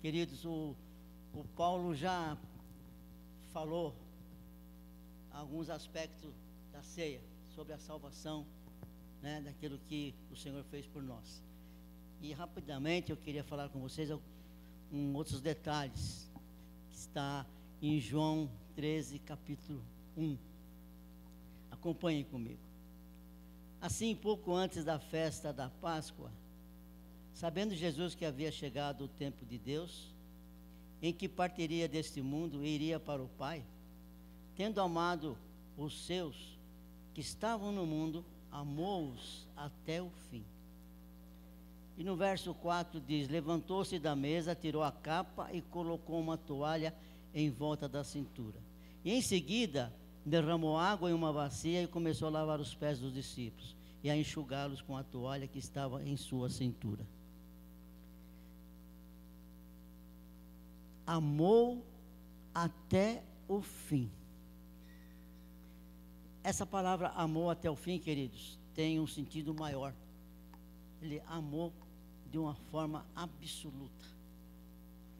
Queridos, o Paulo já falou alguns aspectos da ceia, sobre a salvação, né, daquilo que o Senhor fez por nós. E rapidamente eu queria falar com vocês outros detalhes, que está em João 13, capítulo 1. Acompanhem comigo. Assim, pouco antes da festa da Páscoa, sabendo Jesus que havia chegado o tempo de Deus, em que partiria deste mundo e iria para o Pai, tendo amado os seus que estavam no mundo, amou-os até o fim. E no verso 4 diz: levantou-se da mesa, tirou a capa e colocou uma toalha em volta da cintura. E em seguida derramou água em uma bacia e começou a lavar os pés dos discípulos e a enxugá-los com a toalha que estava em sua cintura. Amou até o fim. Essa palavra amou até o fim, queridos, tem um sentido maior. Ele amou de uma forma absoluta.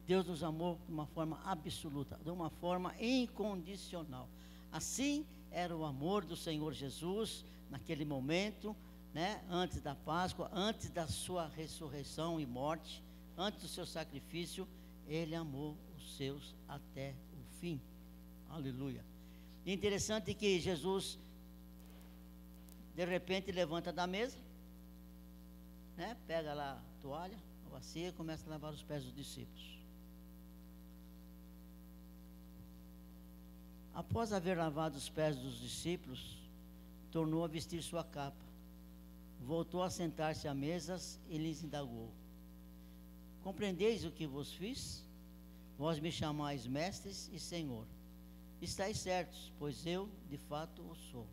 Deus nos amou de uma forma absoluta, de uma forma incondicional. Assim era o amor do Senhor Jesus naquele momento, né, antes da Páscoa, antes da sua ressurreição e morte, antes do seu sacrifício. Ele amou os seus até o fim. Aleluia. E interessante que Jesus, de repente, levanta da mesa, né, pega lá a toalha, a bacia e começa a lavar os pés dos discípulos. Após haver lavado os pés dos discípulos, tornou a vestir sua capa, voltou a sentar-se à mesa e lhes indagou: compreendeis o que vos fiz? Vós me chamais mestres e Senhor. Estais certos, pois eu de fato o sou.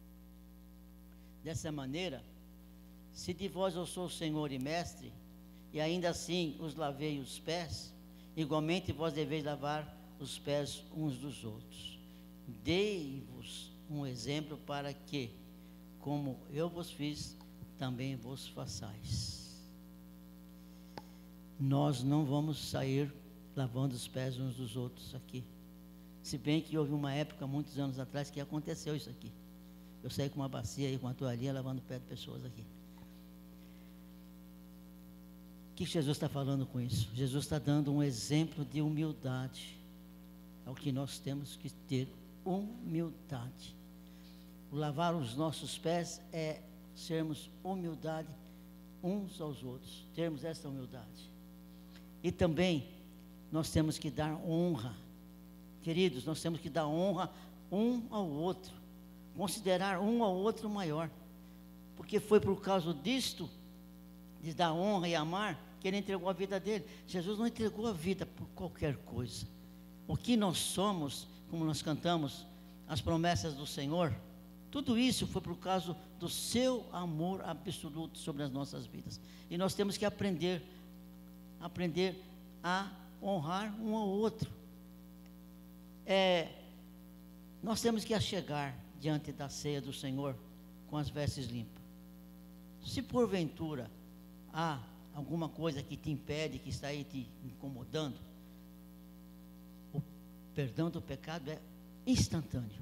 Dessa maneira, se de vós eu sou Senhor e mestre, e ainda assim os lavei os pés, igualmente vós deveis lavar os pés uns dos outros. Dei-vos um exemplo para que, como eu vos fiz, também vos façais. Nós não vamos sair lavando os pés uns dos outros aqui. Se bem que houve uma época, muitos anos atrás, que aconteceu isso aqui. Eu saí com uma bacia e com uma toalhinha lavando o pé de pessoas aqui. O que Jesus está falando com isso? Jesus está dando um exemplo de humildade. É o que nós temos que ter, humildade. O lavar os nossos pés é sermos humildade uns aos outros, termos essa humildade. E também nós temos que dar honra. Queridos, nós temos que dar honra um ao outro, considerar um ao outro maior, porque foi por causa disto, de dar honra e amar, que ele entregou a vida dele. Jesus não entregou a vida por qualquer coisa. O que nós somos, como nós cantamos, as promessas do Senhor, tudo isso foi por causa do seu amor absoluto sobre as nossas vidas. E nós temos que aprender a honrar um ao outro. Nós temos que chegar diante da ceia do Senhor com as vestes limpas. Se porventura há alguma coisa que te impede, que está aí te incomodando, o perdão do pecado é instantâneo.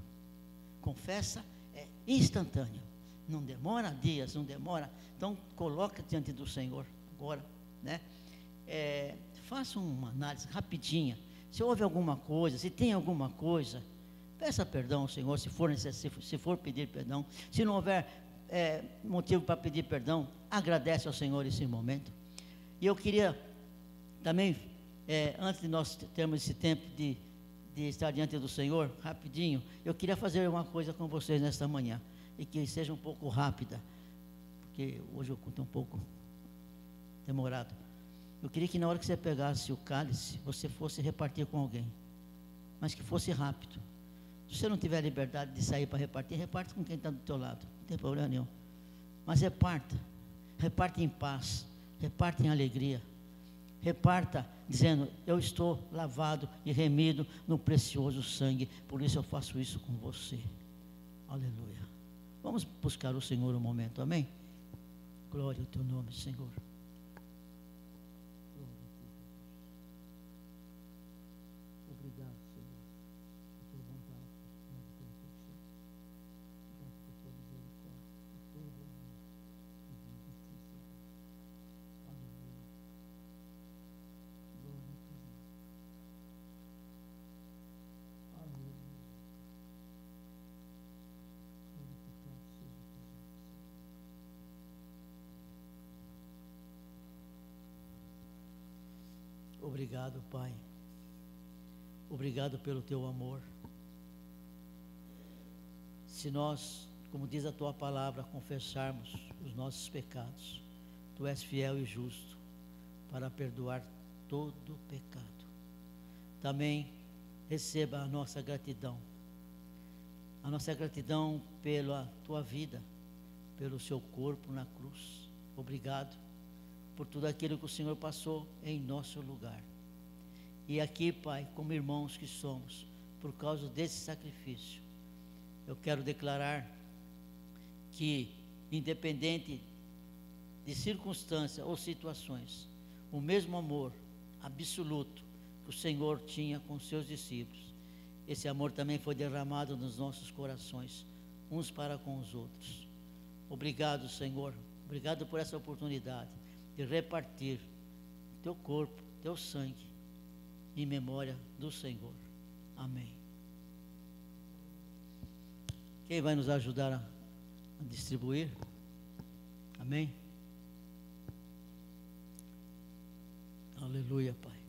Confessa, é instantâneo. Não demora dias, não demora. Então coloca diante do Senhor agora, né? Faça uma análise rapidinha. Se houve alguma coisa, se tem alguma coisa, peça perdão ao Senhor, se for pedir perdão. Se não houver motivo para pedir perdão, agradece ao Senhor esse momento. E eu queria também, antes de nós termos esse tempo de estar diante do Senhor, rapidinho, eu queria fazer uma coisa com vocês nesta manhã, e que seja um pouco rápida, porque hoje eu estou um pouco demorado. Eu queria que na hora que você pegasse o cálice, você fosse repartir com alguém, mas que fosse rápido. Se você não tiver liberdade de sair para repartir, reparte com quem está do teu lado, não tem problema nenhum. Mas reparta em paz, reparta em alegria, reparta dizendo: eu estou lavado e remido no precioso sangue, por isso eu faço isso com você. Aleluia. Vamos buscar o Senhor um momento, amém? Glória ao teu nome, Senhor. Obrigado, Pai. Obrigado pelo teu amor. Se nós, como diz a tua palavra, confessarmos os nossos pecados, tu és fiel e justo para perdoar todo pecado. Também receba a nossa gratidão pela tua vida, pelo seu corpo na cruz. Obrigado por tudo aquilo que o Senhor passou em nosso lugar. E aqui, Pai, como irmãos que somos, por causa desse sacrifício, eu quero declarar que, independente de circunstâncias ou situações, o mesmo amor absoluto que o Senhor tinha com os seus discípulos, esse amor também foi derramado nos nossos corações, uns para com os outros. Obrigado, Senhor. Obrigado por essa oportunidade de repartir teu corpo, teu sangue, em memória do Senhor. Amém. Quem vai nos ajudar a distribuir? Amém? Aleluia, Pai.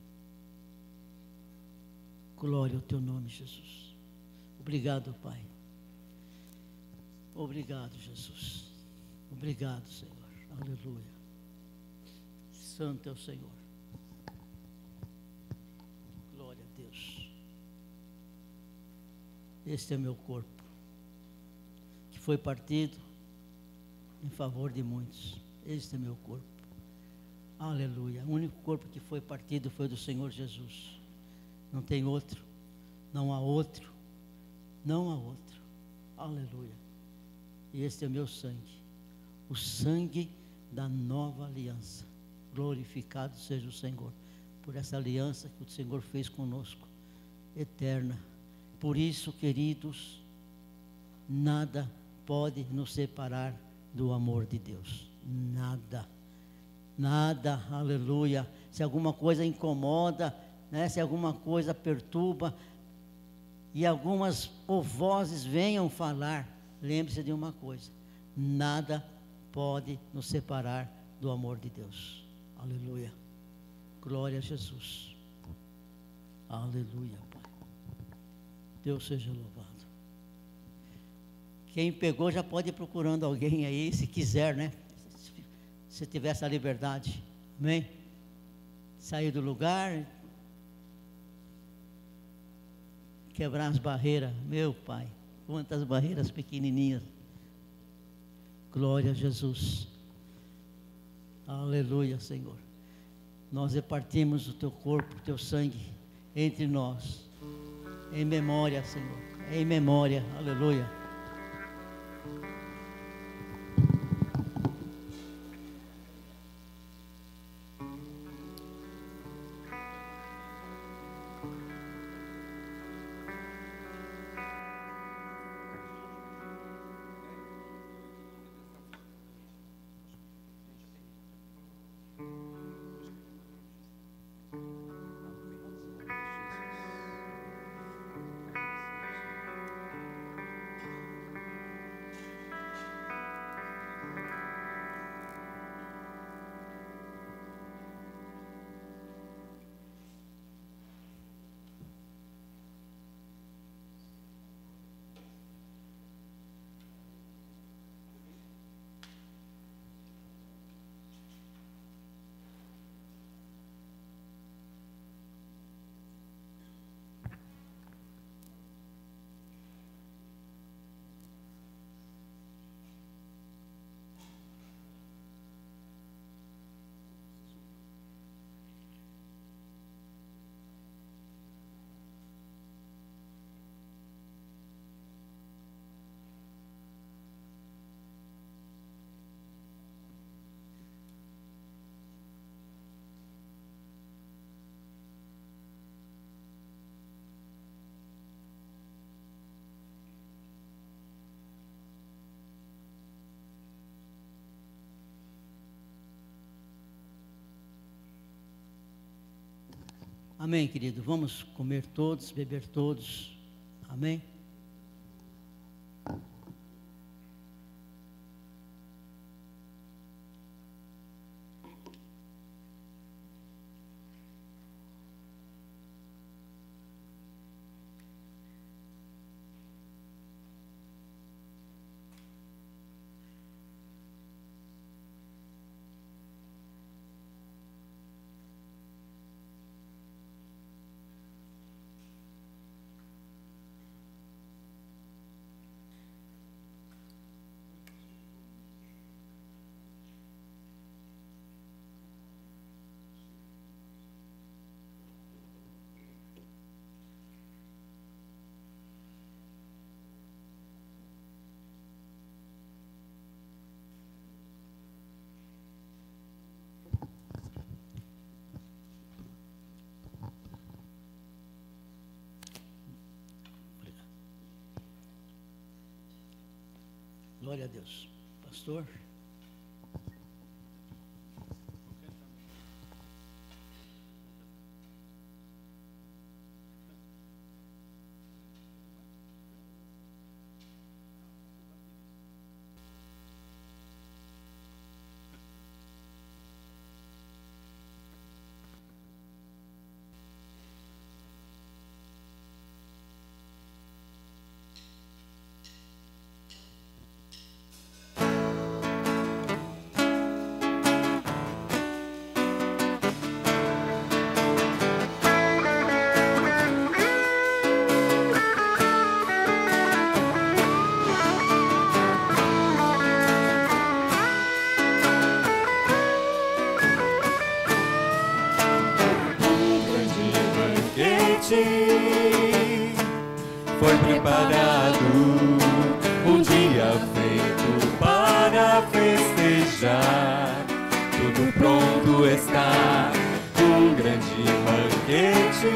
Glória ao teu nome, Jesus. Obrigado, Pai. Obrigado, Jesus. Obrigado, Senhor. Aleluia. Santo é o Senhor. Glória a Deus. Este é meu corpo, que foi partido em favor de muitos. Este é meu corpo. Aleluia. O único corpo que foi partido foi do Senhor Jesus. Não tem outro. Não há outro. Não há outro. Aleluia. E este é meu sangue. O sangue da nova aliança. Glorificado seja o Senhor por essa aliança que o Senhor fez conosco, eterna. Por isso, queridos, nada pode nos separar do amor de Deus. Nada. Nada, aleluia. Se alguma coisa incomoda, né, se alguma coisa perturba, e algumas vozes venham falar, lembre-se de uma coisa: nada pode nos separar do amor de Deus. Aleluia. Glória a Jesus. Aleluia, Pai. Deus seja louvado. Quem pegou já pode ir procurando alguém aí, se quiser, né? Se tiver essa liberdade. Amém? Sair do lugar, quebrar as barreiras. Meu Pai, quantas barreiras pequenininhas. Glória a Jesus. Aleluia, Senhor. Nós repartimos o teu corpo, o teu sangue entre nós, em memória, Senhor, em memória. Aleluia. Amém, querido. Vamos comer todos, beber todos. Amém. Glória a Deus. Pastor. Foi preparado um dia feito para festejar. Tudo pronto está, um grande banquete.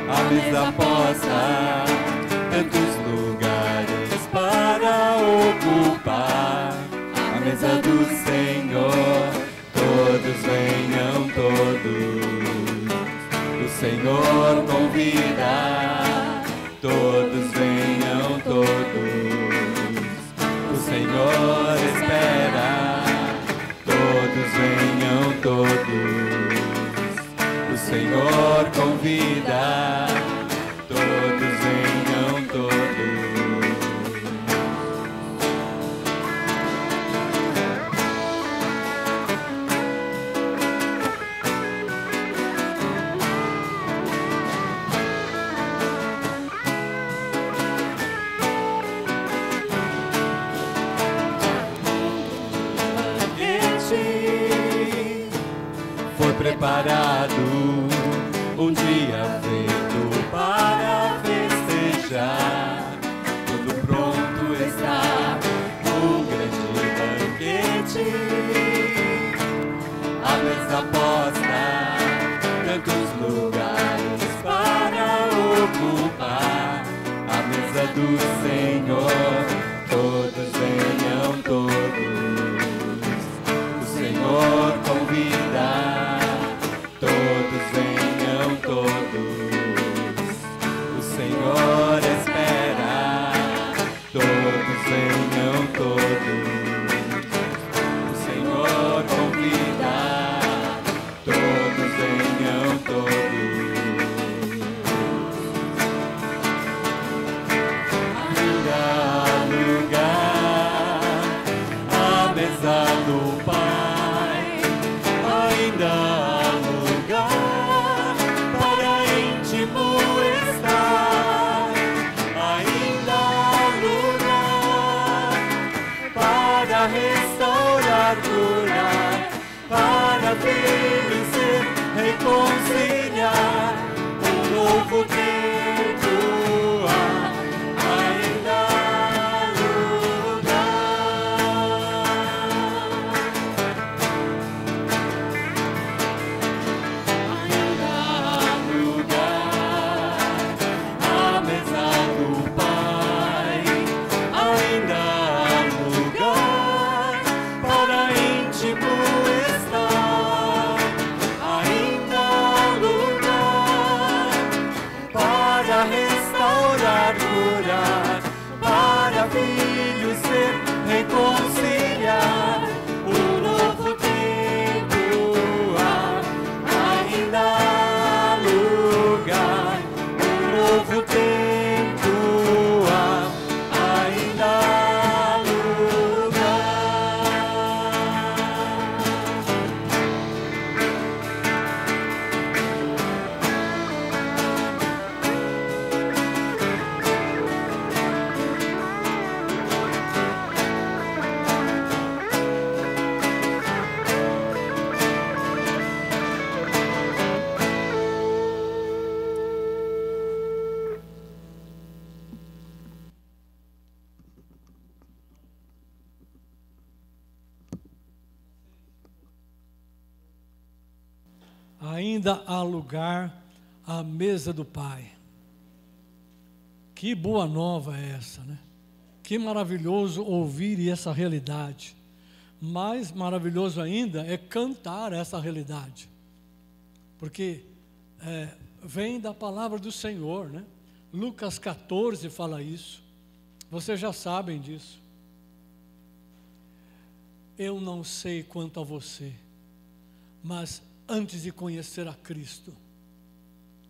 A mesa posta, tantos lugares para ocupar. A mesa do Senhor, todos venham, todos. O Senhor convida, todos venham, todos. O Senhor espera, todos venham, todos. O Senhor convida, todos venham, todos. Preparado um dia feito para festejar. Tudo pronto está, um grande banquete. A mesa posta, tantos lugares para ocupar. A mesa do Senhor, todos venham, todos. O Senhor convida, todos venham, todos. O Senhor espera, todos venham, todos. O Senhor convida, todos venham, todos. Ainda há lugar à mesa do Pai. Ainda há lugar para íntimo estar. Ainda há lugar para restaurar, curar, para vencer, reconciliar. Um novo tempo há. Ainda há lugar. Ainda há lugar à mesa do Pai. Ainda há lugar para íntimo estar. Ainda há lugar para restaurar, curar, para filhos ser, reconciliar. Um novo tempo há. Ainda há lugar. Um novo tempo há. Ainda há lugar. Ainda há lugar à mesa do Pai. Que boa nova é essa, né? Que maravilhoso ouvir essa realidade. Mais maravilhoso ainda é cantar essa realidade. Porque vem da palavra do Senhor, né? Lucas 14 fala isso. Vocês já sabem disso. Eu não sei quanto a você, mas antes de conhecer a Cristo,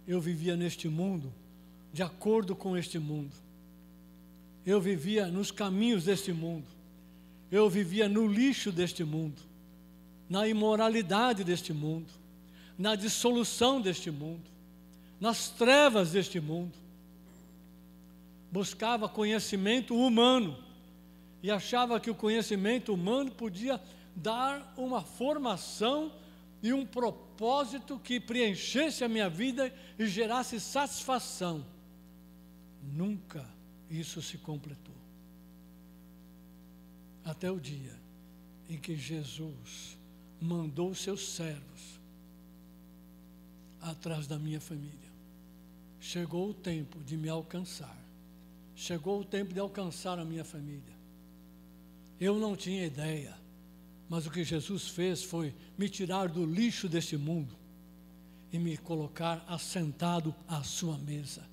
eu vivia neste mundo, de acordo com este mundo. Eu vivia nos caminhos deste mundo. Eu vivia no lixo deste mundo, na imoralidade deste mundo, na dissolução deste mundo, nas trevas deste mundo. Buscava conhecimento humano e achava que o conhecimento humano podia dar uma formação e um propósito que preenchesse a minha vida e gerasse satisfação. Nunca isso se completou. Até o dia em que Jesus mandou os seus servos atrás da minha família. Chegou o tempo de me alcançar. Chegou o tempo de alcançar a minha família. Eu não tinha ideia, mas o que Jesus fez foi me tirar do lixo deste mundo e me colocar assentado à sua mesa.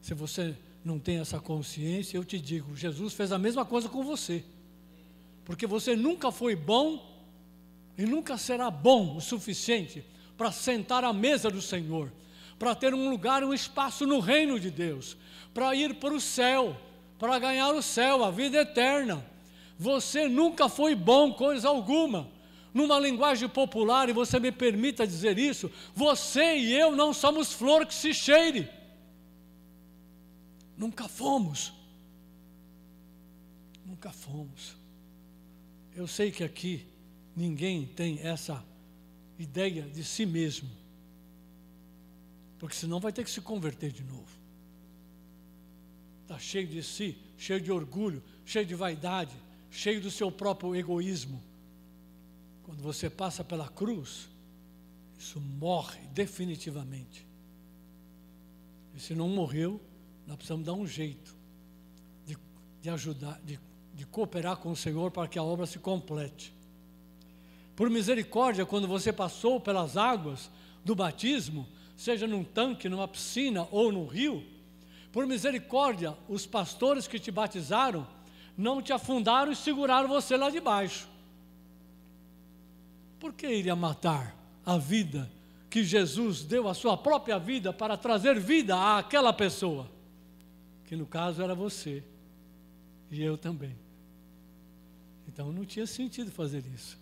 Se você não tem essa consciência, eu te digo, Jesus fez a mesma coisa com você. Porque você nunca foi bom e nunca será bom o suficiente para sentar à mesa do Senhor, para ter um lugar, um espaço no reino de Deus, para ir para o céu, para ganhar o céu, a vida eterna. Você nunca foi bom, coisa alguma. Numa linguagem popular, e você me permita dizer isso, você e eu não somos flor que se cheire. Nunca fomos. Nunca fomos. Eu sei que aqui ninguém tem essa ideia de si mesmo, porque senão vai ter que se converter de novo. Está cheio de si, cheio de orgulho, cheio de vaidade, cheio do seu próprio egoísmo. Quando você passa pela cruz, isso morre definitivamente. E se não morreu, nós precisamos dar um jeito de ajudar, de cooperar com o Senhor para que a obra se complete. Por misericórdia, quando você passou pelas águas do batismo, seja num tanque, numa piscina ou no rio, por misericórdia, os pastores que te batizaram não te afundaram e seguraram você lá de baixo. Por que iria matar a vida que Jesus deu a sua própria vida para trazer vida àquela pessoa? Que no caso era você e eu também. Então não tinha sentido fazer isso.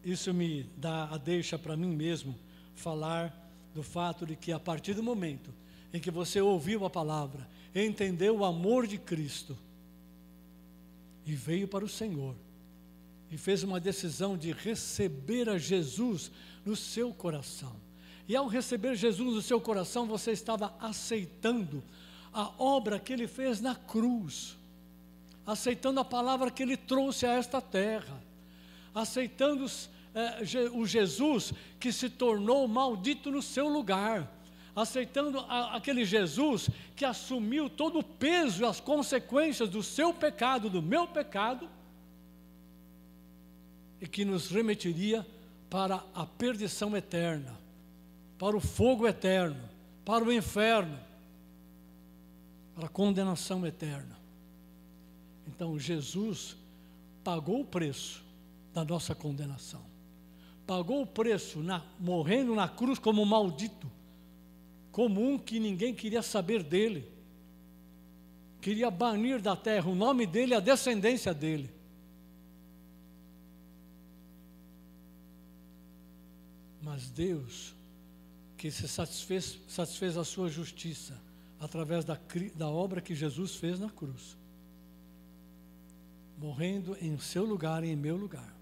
Isso me dá a deixa para mim mesmo falar do fato de que a partir do momento em que você ouviu a palavra, entendeu o amor de Cristo e veio para o Senhor e fez uma decisão de receber a Jesus no seu coração. E ao receber Jesus no seu coração, você estava aceitando a obra que Ele fez na cruz, aceitando a palavra que Ele trouxe a esta terra, aceitando o Jesus que se tornou maldito no seu lugar, aceitando aquele Jesus que assumiu todo o peso e as consequências do seu pecado, do meu pecado, e que nos remetiria para a perdição eterna, para o fogo eterno, para o inferno, para a condenação eterna. Então Jesus pagou o preço da nossa condenação, pagou o preço morrendo na cruz como maldito, como um que ninguém queria saber dele, queria banir da terra o nome dele e a descendência dele. Mas Deus, que se satisfez a sua justiça através da obra que Jesus fez na cruz, morrendo em seu lugar e em meu lugar,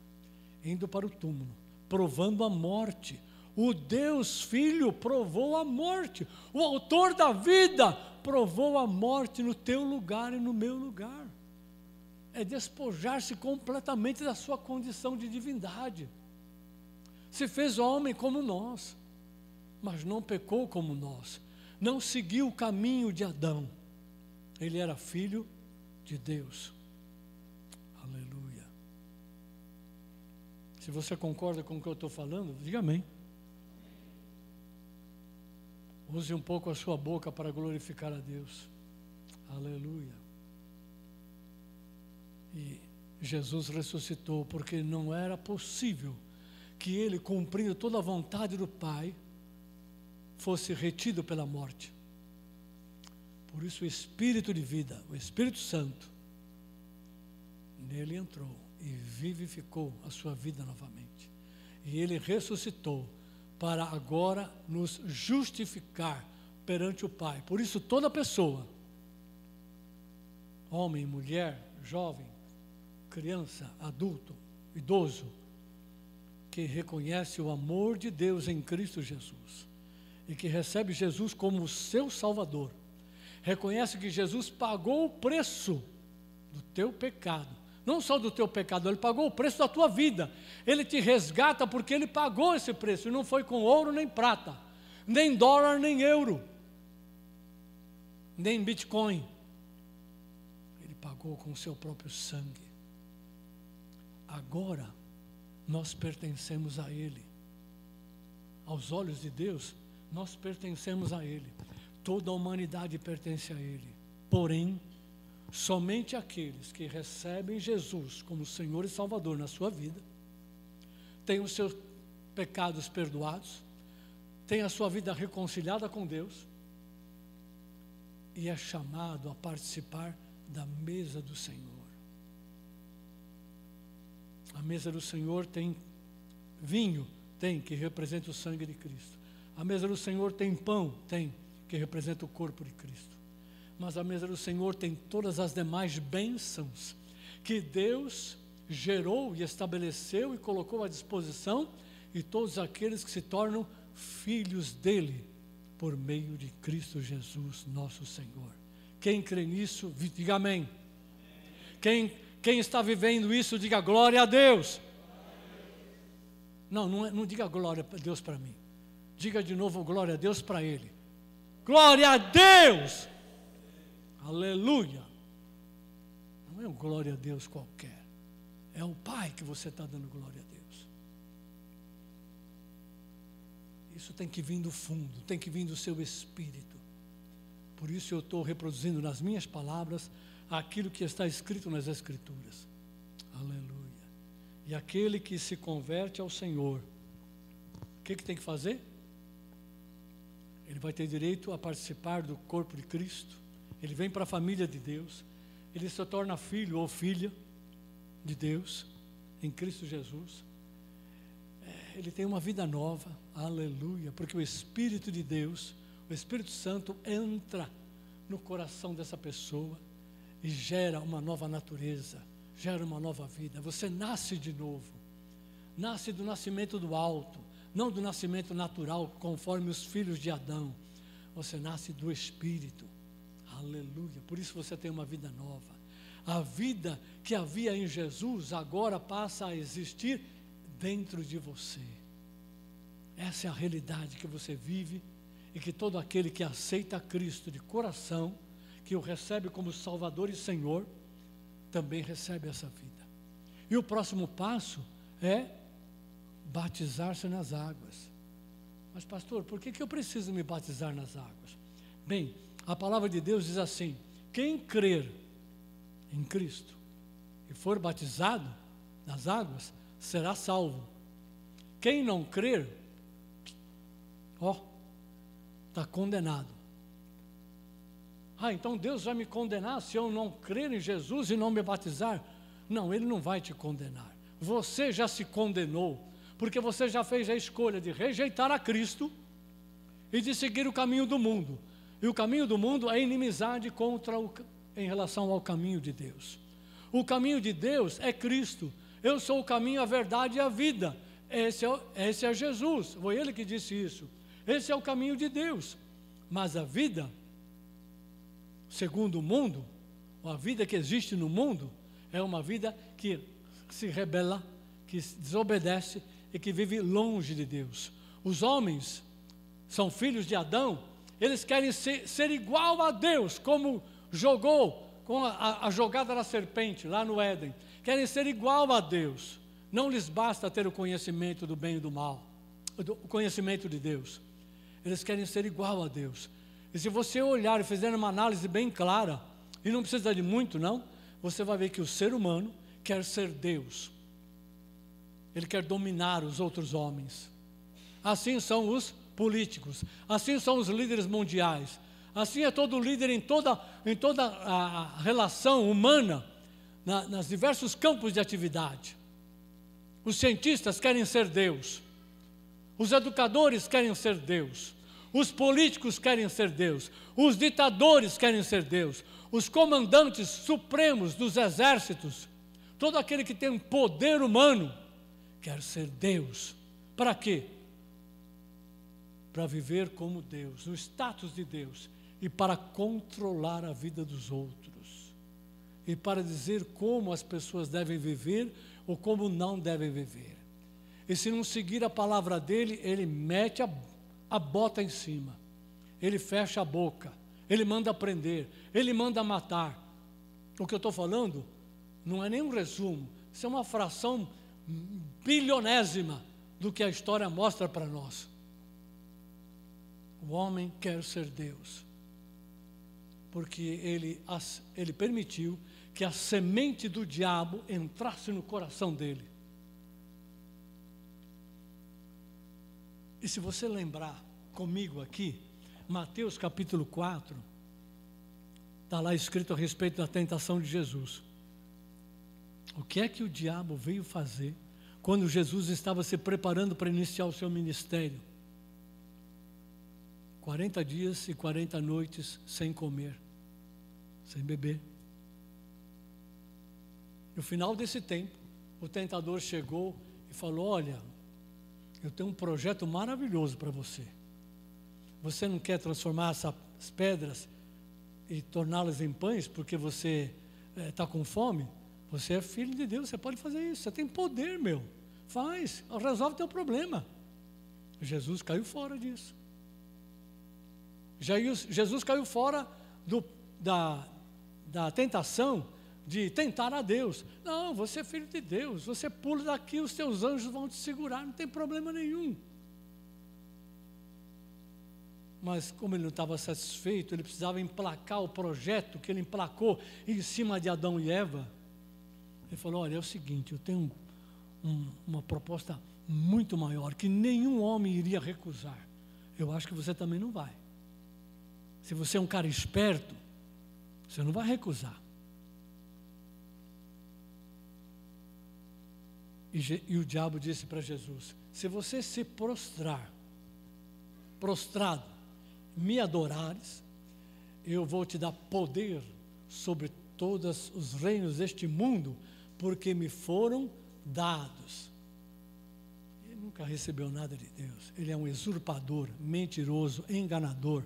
indo para o túmulo, provando a morte. O Deus Filho provou a morte, o autor da vida provou a morte no teu lugar e no meu lugar. É despojar-se completamente da sua condição de divindade. Se fez homem como nós, mas não pecou como nós, não seguiu o caminho de Adão. Ele era filho de Deus. Aleluia. Se você concorda com o que eu estou falando, diga amém. Use um pouco a sua boca para glorificar a Deus. Aleluia. E Jesus ressuscitou porque não era possível que ele, cumprindo toda a vontade do Pai, fosse retido pela morte. Por isso o Espírito de vida, o Espírito Santo, nele entrou e vivificou a sua vida novamente. E ele ressuscitou para agora nos justificar perante o Pai. Por isso toda pessoa, homem, mulher, jovem, criança, adulto, idoso, que reconhece o amor de Deus em Cristo Jesus e que recebe Jesus como seu Salvador, reconhece que Jesus pagou o preço do teu pecado, não só do teu pecado, ele pagou o preço da tua vida, ele te resgata porque ele pagou esse preço, e não foi com ouro nem prata, nem dólar nem euro, nem Bitcoin, ele pagou com o seu próprio sangue. Agora nós pertencemos a ele, aos olhos de Deus nós pertencemos a ele, toda a humanidade pertence a ele, porém somente aqueles que recebem Jesus como Senhor e Salvador na sua vida, têm os seus pecados perdoados, têm a sua vida reconciliada com Deus e é chamado a participar da mesa do Senhor. A mesa do Senhor tem vinho, tem, que representa o sangue de Cristo. A mesa do Senhor tem pão, tem, que representa o corpo de Cristo. Mas a mesa do Senhor tem todas as demais bênçãos que Deus gerou e estabeleceu e colocou à disposição de todos aqueles que se tornam filhos dele por meio de Cristo Jesus, nosso Senhor. Quem crê nisso, diga amém. Quem está vivendo isso, diga glória a Deus. Não diga glória a Deus para mim. Diga de novo glória a Deus para ele. Glória a Deus! Aleluia! Não é um glória a Deus qualquer. É o Pai que você está dando glória a Deus. Isso tem que vir do fundo, tem que vir do seu espírito. Por isso eu estou reproduzindo nas minhas palavras aquilo que está escrito nas Escrituras. Aleluia. E aquele que se converte ao Senhor, o que tem que fazer? Ele vai ter direito a participar do corpo de Cristo. Ele vem para a família de Deus. Ele se torna filho ou filha de Deus em Cristo Jesus. Ele tem uma vida nova, aleluia, porque o Espírito de Deus, o Espírito Santo entra no coração dessa pessoa e gera uma nova natureza, gera uma nova vida. Você nasce de novo, nasce do nascimento do alto, não do nascimento natural, conforme os filhos de Adão. Você nasce do Espírito, aleluia. Por isso você tem uma vida nova. A vida que havia em Jesus agora passa a existir dentro de você. Essa é a realidade que você vive e que todo aquele que aceita Cristo de coração, que o recebe como Salvador e Senhor, também recebe essa vida. E o próximo passo é batizar-se nas águas. Mas pastor, por que eu preciso me batizar nas águas? Bem, a palavra de Deus diz assim: quem crer em Cristo e for batizado nas águas, será salvo. Quem não crer, está condenado. Então Deus vai me condenar se eu não crer em Jesus e não me batizar? Não, Ele não vai te condenar. Você já se condenou, porque você já fez a escolha de rejeitar a Cristo e de seguir o caminho do mundo. E o caminho do mundo é inimizade em relação ao caminho de Deus. O caminho de Deus é Cristo. Eu sou o caminho, a verdade e a vida. Esse é Jesus, foi Ele que disse isso. Esse é o caminho de Deus. Mas a vida, segundo o mundo, a vida que existe no mundo, é uma vida que se rebela, que desobedece e que vive longe de Deus. Os homens são filhos de Adão eles querem ser igual a Deus, como jogou com a jogada da serpente lá no Éden. Querem ser igual a Deus. Não lhes basta ter o conhecimento do bem e do mal, o conhecimento de Deus. Eles querem ser igual a Deus. E se você olhar e fizer uma análise bem clara, e não precisa de muito não, você vai ver que o ser humano quer ser Deus. Ele quer dominar os outros homens. Assim são os políticos, assim são os líderes mundiais, assim é todo líder em toda a relação humana, nos diversos campos de atividade. Os cientistas querem ser Deus, os educadores querem ser Deus, os políticos querem ser Deus, os ditadores querem ser Deus, os comandantes supremos dos exércitos, todo aquele que tem um poder humano, quer ser Deus. Para quê? Para viver como Deus, no status de Deus, e para controlar a vida dos outros, e para dizer como as pessoas devem viver ou como não devem viver. E se não seguir a palavra dele, ele mete a bota em cima, ele fecha a boca, ele manda prender, ele manda matar. O que eu estou falando não é nem um resumo, isso é uma fração bilionésima do que a história mostra para nós. O homem quer ser Deus, porque ele permitiu que a semente do diabo entrasse no coração dele. E se você lembrar comigo aqui, Mateus capítulo 4, está lá escrito a respeito da tentação de Jesus. O que é que o diabo veio fazer quando Jesus estava se preparando para iniciar o seu ministério? 40 dias e 40 noites sem comer, sem beber. No final desse tempo, o tentador chegou e falou: olha, eu tenho um projeto maravilhoso para você. Você não quer transformar essas pedras e torná-las em pães porque você está com fome? Você é filho de Deus, você pode fazer isso, você tem poder, meu. Faz, resolve teu problema. Jesus caiu fora disso. Jesus caiu fora da tentação de tentar a Deus. Não, você é filho de Deus, você pula daqui, os teus anjos vão te segurar, não tem problema nenhum. Mas como ele não estava satisfeito, ele precisava emplacar o projeto que ele emplacou em cima de Adão e Eva. Ele falou: olha, é o seguinte, eu tenho uma proposta muito maior, que nenhum homem iria recusar. Eu acho que você também não vai. Se você é um cara esperto, você não vai recusar. E o diabo disse para Jesus: se você se prostrado, me adorares, eu vou te dar poder sobre todos os reinos deste mundo, porque me foram dados. Ele nunca recebeu nada de Deus. Ele é um usurpador, mentiroso, enganador.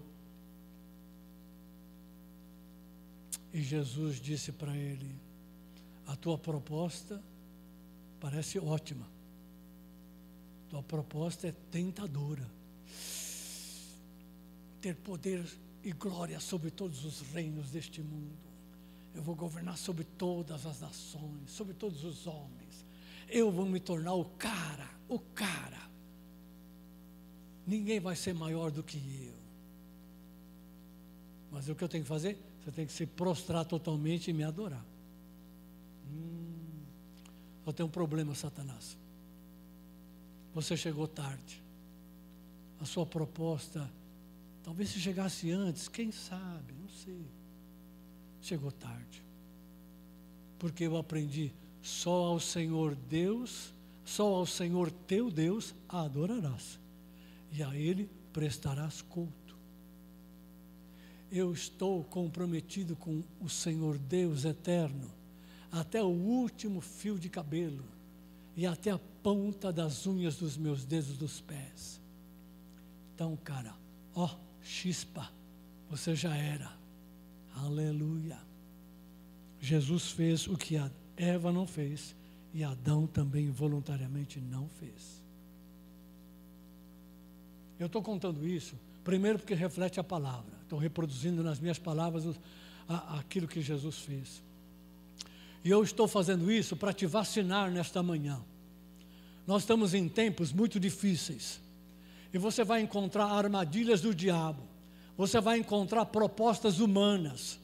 E Jesus disse para ele: a tua proposta parece ótima, tua proposta é tentadora, ter poder e glória sobre todos os reinos deste mundo. Eu vou governar sobre todas as nações, sobre todos os homens. Eu vou me tornar o cara. Ninguém vai ser maior do que eu. Mas o que eu tenho que fazer? Você tem que se prostrar totalmente e me adorar. Só tem um problema, Satanás. Você chegou tarde. A sua proposta, talvez se chegasse antes, quem sabe, não sei. Chegou tarde. Porque eu aprendi: só ao Senhor Deus, só ao Senhor teu Deus adorarás, e a Ele prestarás culto. Eu estou comprometido com o Senhor Deus eterno, até o último fio de cabelo, e até a ponta das unhas dos meus dedos dos pés. Então, cara, chispa, você já era. Aleluia. Jesus fez o que a Eva não fez, e Adão também voluntariamente não fez. Eu estou contando isso Primeiro porque reflete a palavra. Estou reproduzindo nas minhas palavras aquilo que Jesus fez. E eu estou fazendo isso para te vacinar nesta manhã. Nós estamos em tempos muito difíceis. E você vai encontrar armadilhas do diabo. Você vai encontrar propostas humanas.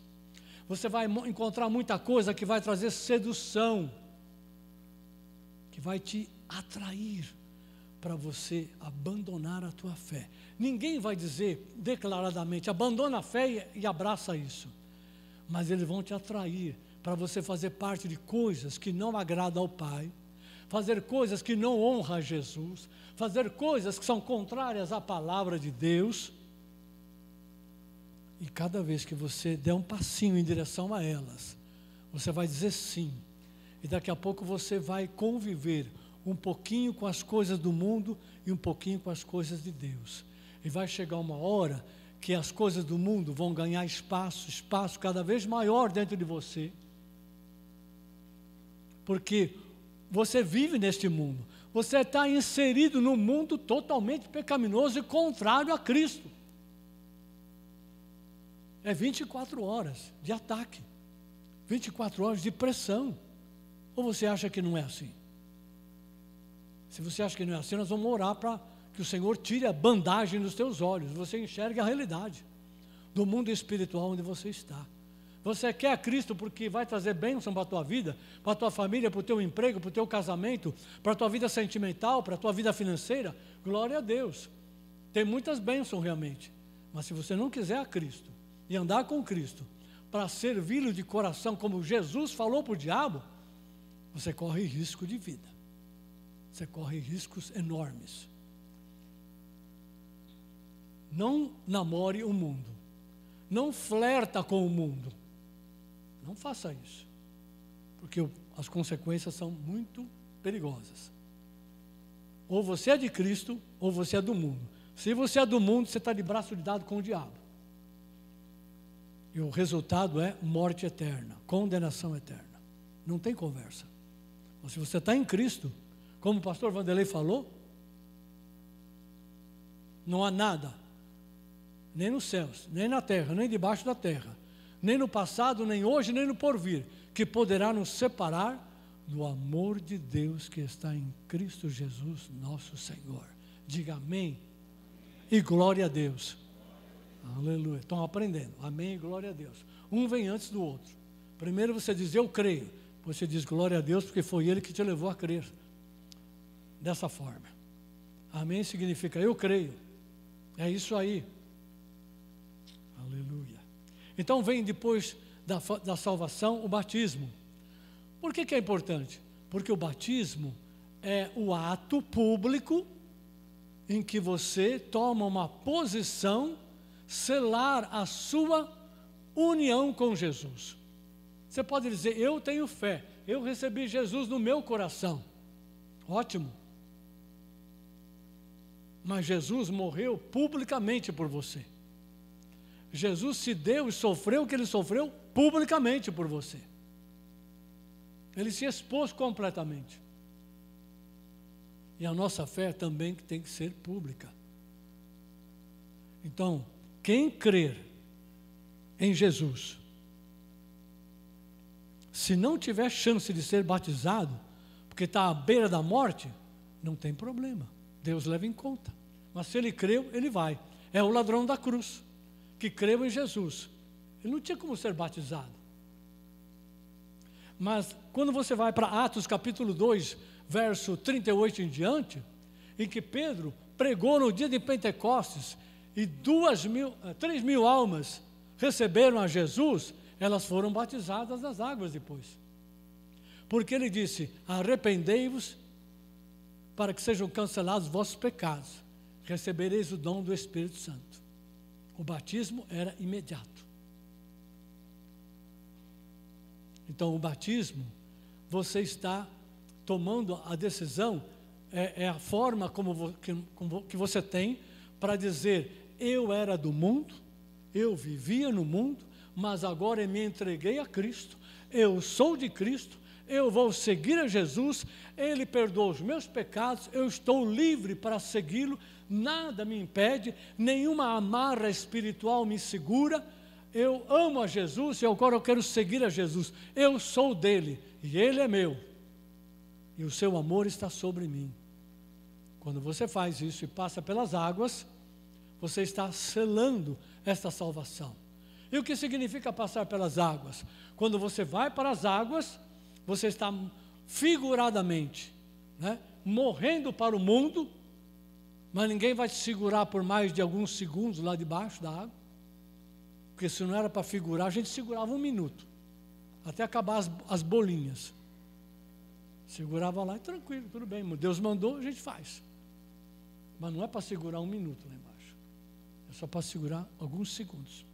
Você vai encontrar muita coisa que vai trazer sedução, que vai te atrair para você abandonar a tua fé. Ninguém vai dizer declaradamente, abandona a fé e abraça isso. Mas eles vão te atrair para você fazer parte de coisas que não agradam ao Pai, fazer coisas que não honram a Jesus, fazer coisas que são contrárias à palavra de Deus. E cada vez que você der um passinho em direção a elas, você vai dizer sim. E daqui a pouco você vai conviver um pouquinho com as coisas do mundo e um pouquinho com as coisas de Deus. E vai chegar uma hora que as coisas do mundo vão ganhar espaço cada vez maior dentro de você. Porque você vive neste mundo. Você está inserido num mundo totalmente pecaminoso e contrário a Cristo. É 24 horas de ataque, 24 horas de pressão. Ou você acha que não é assim? Se você acha que não é assim, nós vamos orar para que o Senhor tire a bandagem dos teus olhos, você enxergue a realidade do mundo espiritual onde você está. Você quer a Cristo porque vai trazer bênção para a tua vida, para a tua família, para o teu emprego, para o teu casamento, para a tua vida sentimental, para a tua vida financeira? Glória a Deus. Tem muitas bênçãos realmente. Mas se você não quiser a Cristo e andar com Cristo para servi-lo de coração, como Jesus falou para o diabo, você corre risco de vida. Você corre riscos enormes. Não namore o mundo. Não flerta com o mundo. Não faça isso. Porque as consequências são muito perigosas. Ou você é de Cristo, ou você é do mundo. Se você é do mundo, você está de braço dado com o diabo. E o resultado é morte eterna, condenação eterna. Não tem conversa. Mas se você está em Cristo, como o pastor Vanderlei falou, não há nada, nem nos céus, nem na terra, nem debaixo da terra, nem no passado, nem hoje, nem no porvir, que poderá nos separar do amor de Deus que está em Cristo Jesus, nosso Senhor. Diga amém e glória a Deus. Aleluia. Estão aprendendo. Amém e glória a Deus. Um vem antes do outro. Primeiro você diz, eu creio. Depois você diz, glória a Deus, porque foi Ele que te levou a crer. Dessa forma. Amém significa, eu creio. É isso aí. Aleluia. Então vem depois da salvação o batismo. Por que é importante? Porque o batismo é o ato público em que você toma uma posição, selar a sua união com Jesus. Você pode dizer, eu tenho fé, eu recebi Jesus no meu coração. Ótimo. Mas Jesus morreu publicamente por você. Jesus se deu e sofreu o que Ele sofreu publicamente por você. Ele se expôs completamente. E a nossa fé também tem que ser pública. Então, quem crer em Jesus, se não tiver chance de ser batizado, porque está à beira da morte, não tem problema. Deus leva em conta. Mas se ele creu, ele vai. É o ladrão da cruz, que creu em Jesus. Ele não tinha como ser batizado. Mas quando você vai para Atos capítulo 2, verso 38 em diante, em que Pedro pregou no dia de Pentecostes, e 3.000 almas receberam a Jesus, elas foram batizadas nas águas depois. Porque ele disse, arrependei-vos, para que sejam cancelados os vossos pecados, recebereis o dom do Espírito Santo. O batismo era imediato. Então o batismo, você está tomando a decisão, é a forma que você tem para dizer, eu era do mundo, eu vivia no mundo, mas agora eu me entreguei a Cristo, eu sou de Cristo, eu vou seguir a Jesus, Ele perdoa os meus pecados, eu estou livre para segui-lo, nada me impede, nenhuma amarra espiritual me segura, eu amo a Jesus e agora eu quero seguir a Jesus, eu sou dele e Ele é meu, e o seu amor está sobre mim. Quando você faz isso e passa pelas águas, você está selando esta salvação. E o que significa passar pelas águas? Quando você vai para as águas, você está figuradamente, morrendo para o mundo, mas ninguém vai te segurar por mais de alguns segundos lá debaixo da água, porque se não era para figurar, a gente segurava 1 minuto, até acabar as bolinhas. Segurava lá e tranquilo, tudo bem, Deus mandou, a gente faz. Mas não é para segurar 1 minuto lá embaixo, é só para segurar alguns segundos.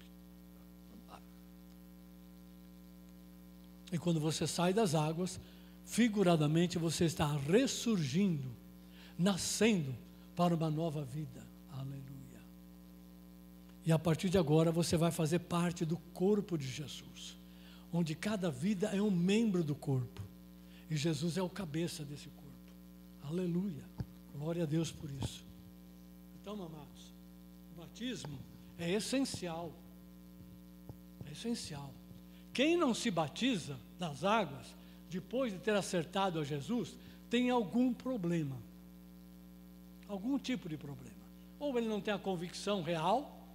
E quando você sai das águas, figuradamente você está ressurgindo, nascendo para uma nova vida. Aleluia. E a partir de agora você vai fazer parte do corpo de Jesus, onde cada vida é um membro do corpo. E Jesus é o cabeça desse corpo. Aleluia. Glória a Deus por isso. Então, amados, o batismo é essencial. É essencial. Quem não se batiza nas águas, depois de ter acertado a Jesus, tem algum problema. Algum tipo de problema. Ou ele não tem a convicção real,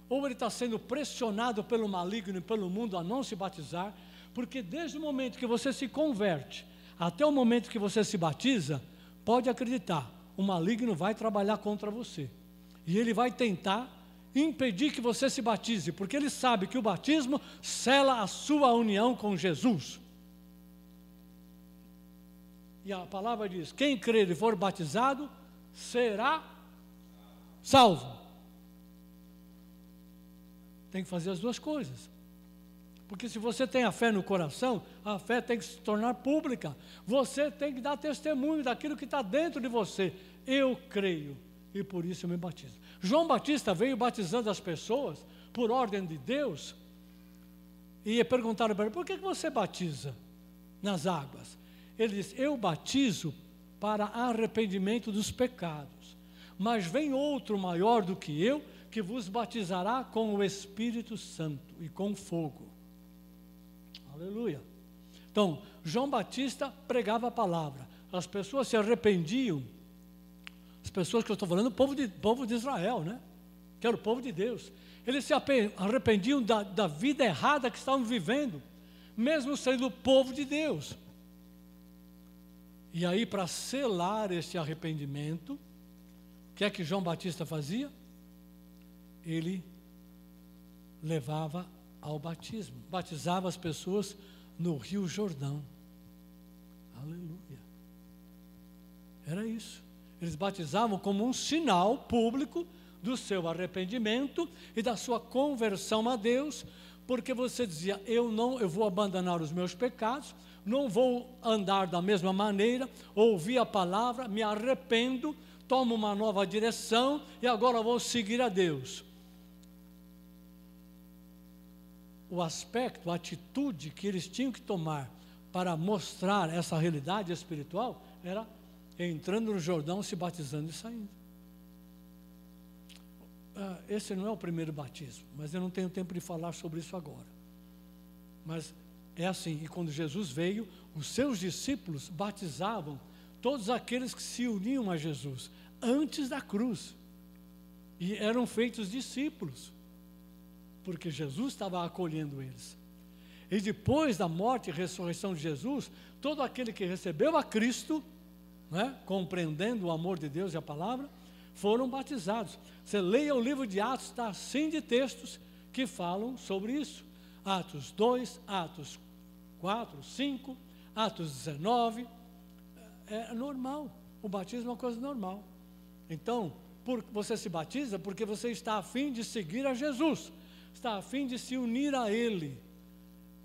ou ele está sendo pressionado pelo maligno e pelo mundo a não se batizar, porque desde o momento que você se converte, até o momento que você se batiza, pode acreditar, o maligno vai trabalhar contra você. E ele vai tentar impedir que você se batize, porque ele sabe que o batismo sela a sua união com Jesus. E a palavra diz, quem crer e for batizado, será salvo. Tem que fazer as duas coisas. Porque se você tem a fé no coração, a fé tem que se tornar pública. Você tem que dar testemunho daquilo que está dentro de você. Eu creio e por isso eu me batizo. João Batista veio batizando as pessoas por ordem de Deus. E perguntaram para ele, por que você batiza nas águas? Ele disse, eu batizo para arrependimento dos pecados. Mas vem outro maior do que eu, que vos batizará com o Espírito Santo e com fogo. Aleluia. Então, João Batista pregava a palavra. As pessoas se arrependiam. As pessoas que eu estou falando, o povo de Israel, que era o povo de Deus. Eles se arrependiam da vida errada que estavam vivendo, mesmo sendo o povo de Deus. E aí, para selar esse arrependimento, o que é que João Batista fazia? Ele levava ao batismo, batizava as pessoas no Rio Jordão. Aleluia. Era isso. Eles batizavam como um sinal público do seu arrependimento e da sua conversão a Deus, porque você dizia, eu vou abandonar os meus pecados, não vou andar da mesma maneira, ouvi a palavra, me arrependo, tomo uma nova direção e agora vou seguir a Deus. O aspecto, a atitude que eles tinham que tomar para mostrar essa realidade espiritual era entrando no Jordão, se batizando e saindo. Esse não é o primeiro batismo, mas eu não tenho tempo de falar sobre isso agora. Mas é assim, e quando Jesus veio, os seus discípulos batizavam todos aqueles que se uniam a Jesus, antes da cruz. E eram feitos discípulos, porque Jesus estava acolhendo eles. E depois da morte e ressurreição de Jesus, todo aquele que recebeu a Cristo, compreendendo o amor de Deus e a palavra, foram batizados. Você leia o livro de Atos, está assim de textos que falam sobre isso. Atos 2, Atos 4, 5, Atos 19, é normal, o batismo é uma coisa normal. Então, você se batiza porque você está a fim de seguir a Jesus, está a fim de se unir a Ele.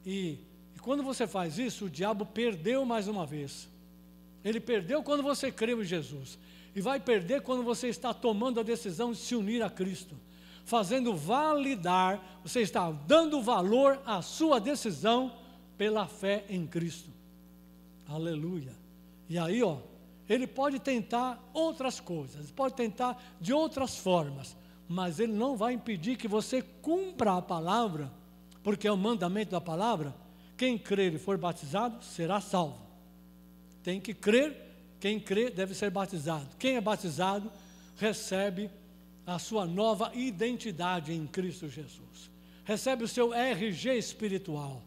E quando você faz isso, o diabo perdeu mais uma vez. Ele perdeu quando você creu em Jesus. E vai perder quando você está tomando a decisão de se unir a Cristo. Fazendo validar, você está dando valor à sua decisão pela fé em Cristo. Aleluia. E aí, ele pode tentar outras coisas, pode tentar de outras formas, mas ele não vai impedir que você cumpra a palavra, porque é o mandamento da palavra. Quem crer e for batizado será salvo. Tem que crer, quem crê deve ser batizado. Quem é batizado recebe a sua nova identidade em Cristo Jesus. Recebe o seu RG espiritual.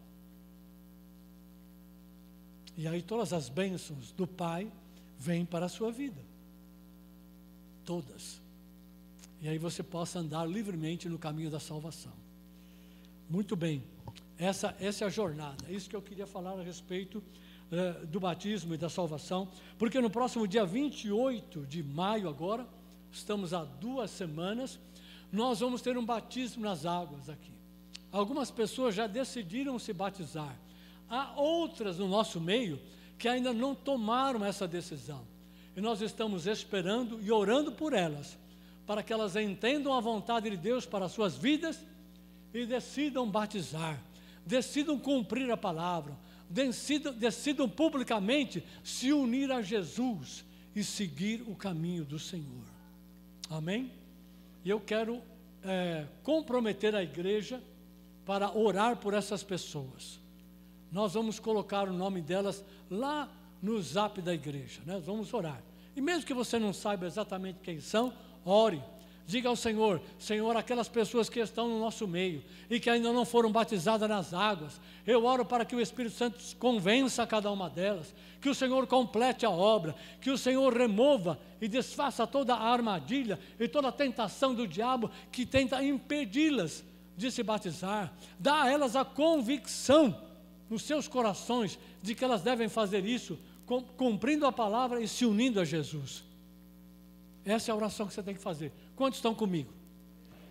E aí todas as bênçãos do Pai vêm para a sua vida. Todas. E aí você possa andar livremente no caminho da salvação. Muito bem. Essa é a jornada. É isso que eu queria falar a respeito do batismo e da salvação. Porque no próximo dia 28 de maio agora, estamos há 2 semanas, nós vamos ter um batismo nas águas aqui. Algumas pessoas já decidiram se batizar. Há outras no nosso meio que ainda não tomaram essa decisão. E nós estamos esperando e orando por elas, para que elas entendam a vontade de Deus para as suas vidas e decidam batizar, decidam cumprir a palavra, decidam publicamente se unir a Jesus e seguir o caminho do Senhor. Amém? E eu quero comprometer a igreja para orar por essas pessoas. Nós vamos colocar o nome delas lá no zap da igreja, né? Vamos orar. E mesmo que você não saiba exatamente quem são, ore. Diga ao Senhor: Senhor, aquelas pessoas que estão no nosso meio e que ainda não foram batizadas nas águas, eu oro para que o Espírito Santo convença cada uma delas, que o Senhor complete a obra, que o Senhor remova e desfaça toda a armadilha e toda a tentação do diabo que tenta impedi-las de se batizar. Dá a elas a convicção nos seus corações de que elas devem fazer isso, cumprindo a palavra e se unindo a Jesus. Essa é a oração que você tem que fazer. Quantos estão comigo?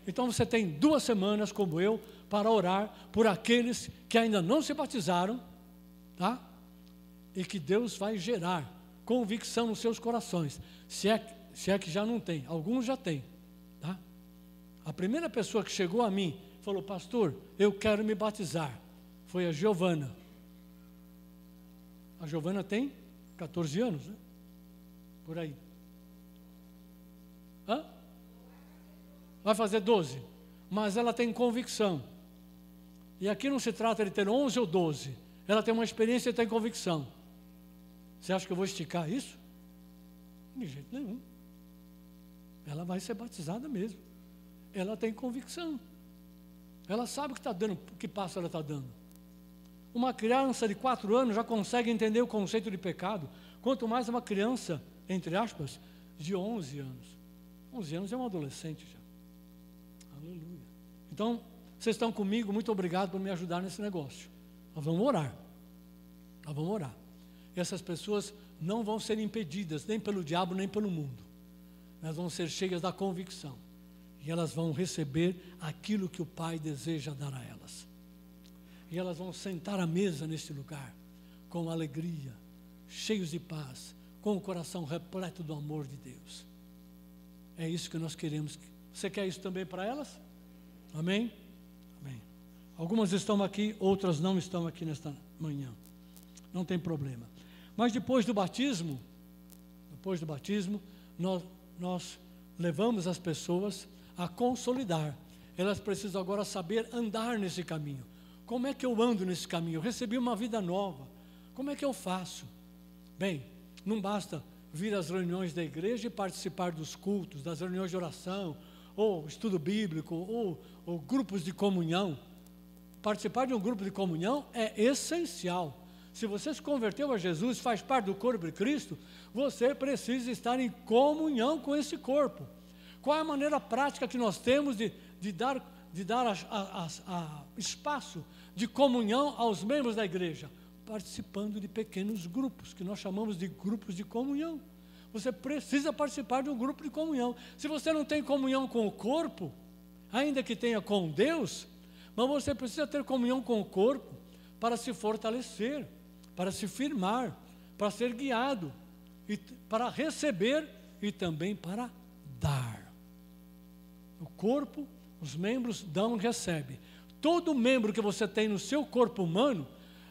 Então você tem 2 semanas, como eu, para orar por aqueles que ainda não se batizaram, tá? E que Deus vai gerar convicção nos seus corações, se é que já não tem. Alguns já têm, tá? A primeira pessoa que chegou a mim falou: pastor, eu quero me batizar, foi a Giovana. A Giovana tem 14 anos, né? Por aí. Hã? Vai fazer 12, mas ela tem convicção. E aqui não se trata de ter 11 ou 12, ela tem uma experiência e tem convicção. Você acha que eu vou esticar isso? De jeito nenhum. Ela vai ser batizada mesmo. Ela tem convicção. Ela sabe o que está dando, que passo ela está dando. Uma criança de 4 anos já consegue entender o conceito de pecado, quanto mais uma criança, entre aspas, de 11 anos. 11 anos é um adolescente já. Aleluia. Então, vocês estão comigo, muito obrigado por me ajudar nesse negócio. Nós vamos orar. Nós vamos orar. E essas pessoas não vão ser impedidas, nem pelo diabo, nem pelo mundo. Elas vão ser cheias da convicção. E elas vão receber aquilo que o Pai deseja dar a elas. E elas vão sentar à mesa neste lugar, com alegria, cheios de paz, com o coração repleto do amor de Deus. É isso que nós queremos. Você quer isso também para elas? Amém? Amém. Algumas estão aqui, outras não estão aqui nesta manhã. Não tem problema. Mas depois do batismo, nós levamos as pessoas a consolidar. Elas precisam agora saber andar nesse caminho. Como é que eu ando nesse caminho? Eu recebi uma vida nova. Como é que eu faço? Bem, não basta vir às reuniões da igreja e participar dos cultos, das reuniões de oração, ou estudo bíblico, ou grupos de comunhão. Participar de um grupo de comunhão é essencial. Se você se converteu a Jesus, faz parte do corpo de Cristo, você precisa estar em comunhão com esse corpo. Qual é a maneira prática que nós temos de dar espaço de comunhão aos membros da igreja? Participando de pequenos grupos, que nós chamamos de grupos de comunhão. Você precisa participar de um grupo de comunhão. Se você não tem comunhão com o corpo, ainda que tenha com Deus, mas você precisa ter comunhão com o corpo para se fortalecer, para se firmar, para ser guiado, e para receber e também para dar. O corpo, os membros dão e recebem. Todo membro que você tem no seu corpo humano